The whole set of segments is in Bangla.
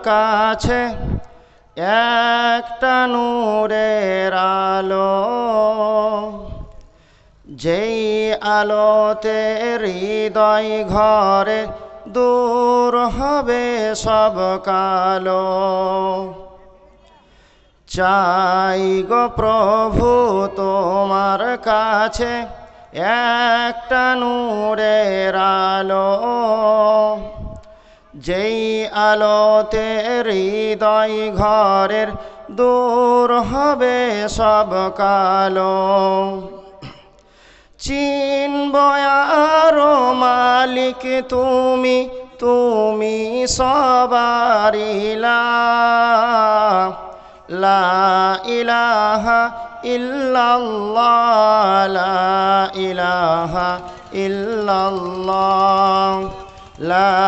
কাছে একটা নূরের আলো, যেই আলোতে হৃদয় ঘরে দূর হবে সব কালো। চাই গো প্রভু তোমার কাছে একটা নূরের আলো, যেই আলোতে হৃদয় ঘরের দূর হবে সব কালো। চিনব আরো মালিক তুমি, তুমি সবারি ইলাহ। লা ইলাহা ইল্লাল্লাহ, লা ইলাহা ইল্লাল্লাহ, লা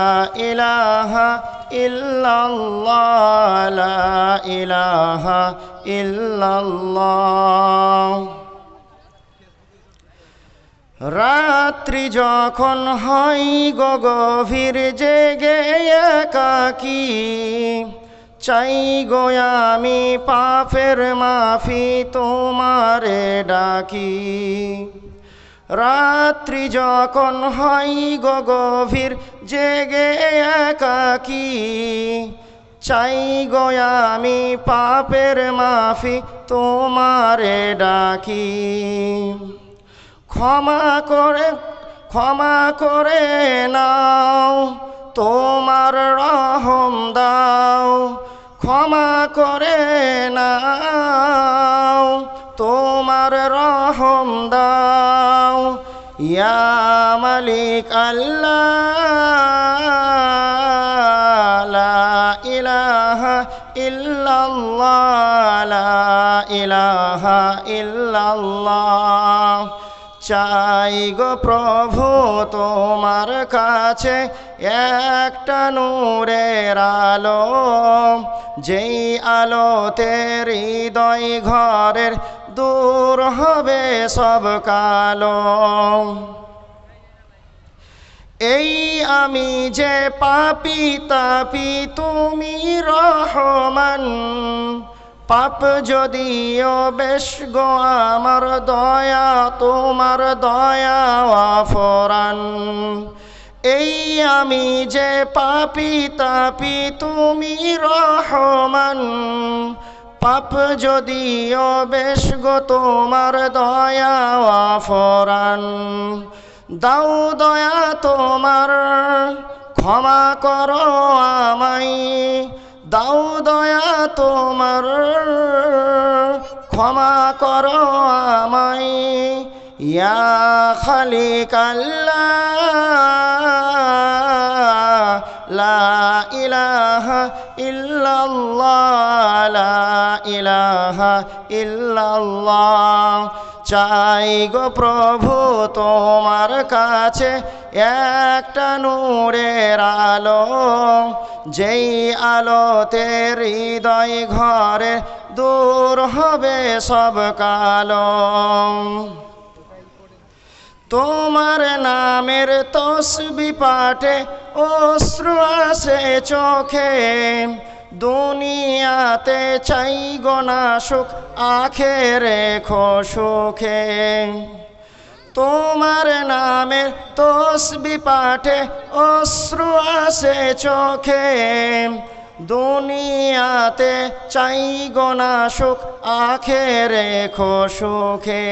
ইলাহা ইল্লাল্লাহ, লা ইলাহা ইল্লাল্লাহ। রাত্রি যখন হয় গো গভীর জেগে একাকী, চাই গো আমি পাপের মাফি তোমারে ডাকি। রাত্রি যখন হয় গো গভীর জেগে একাকী, চাই গো আমি পাপের মাফি তোমারে ডাকি। ক্ষমা করে নাও, তোমার রহম দাও। ক্ষমা করে নাও, তোমার রহম দাও। ইয়া মালিক আল্লাহ, লা ইলাহা ইল্লাল্লাহ, লা ইলাহা ইল্লাল্লাহ। চাই গো প্রভু তোমার কাছে একটা নূরের আলো, যেই আলোতে হৃদয় ঘরের দূর হবে সব কালো। এই আমি যে পাপী তাপী, তুমি রহমান। পাপ যদিও বেশ গো আমার দয়া, তোমার দয়া আফরান। এই আমি যে পাপী তাপী, তুমি রহমান। পাপ যদিও বেশ গো তোমার দয়া আফরান। দাও দয়া তোমার, ক্ষমা করো আমায়। দাও দয়া তোমার, ক্ষমা করো আমায়। ইয়া খালিক আল্লাহ, লা ইলাহা ইল্লাল্লাহ, লা ইলাহা ইল্লাল্লাহ। চাই গো প্রভু তোমার কাছে একটা নূরের আলো, যেই আলোতে হৃদয় ঘরে দূর হবে সব কালো। তোমার নামের তসবিহ পাঠে অশ্রু আসে চোখে, দুনিয়াতে চাই গো না সুখ, আখেরে সুখে। তোমার নামের তসবিহ পাঠে অশ্রু আসে চোখে, দুনিয়াতে চাই গো না সুখ, আখেরে সুখে।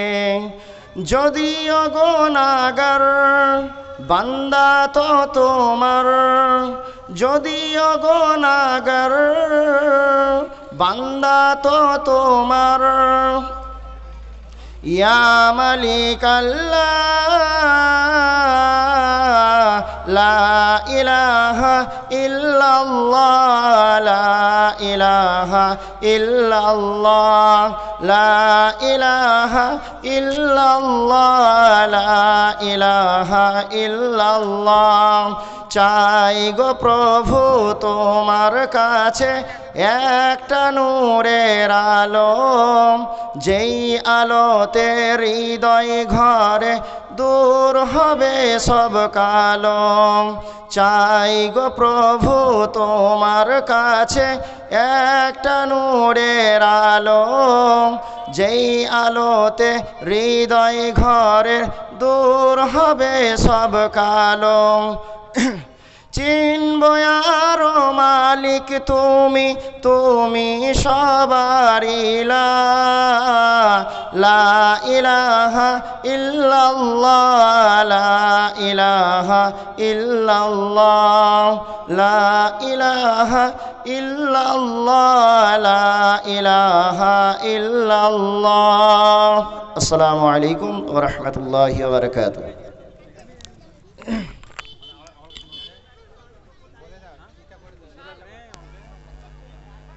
যদিও গুনাহগার বান্দা তো তোমার, যদিও গুনাহগার বান্দা তো তোমার। ইয়া মালিক আল্লাহ, লা ইলাহা ইল্লাল্লাহ, লা ইলাহা ইল্লাল্লাহ, লা ইলাহা ইল্লাল্লাহ, লা ইলাহা ইল্লাল্লাহ। চাই গো প্রভু তোমার কাছে একটা নূরের আলো, যেই আলোতে হৃদয় ঘরে দূর হবে সব কালো। চাই গো প্রভু তোমার কাছে একটা নূরের আলো, যেই আলোতে হৃদয় ঘরের দূর হবে সব কালো। চিনব আরো মালিক তুমি, তুমি সবারই লা ইলাহা ইল্লাল্লাহ, লা ইলাহা ইল্লাল্লাহ, লা ইলাহা ইল্লাল্লাহ, লা ইলাহা ইল্লাল্লাহ। আসসালামু আলাইকুম ওয়া রাহমাতুল্লাহি ওয়া বারাকাতুহু।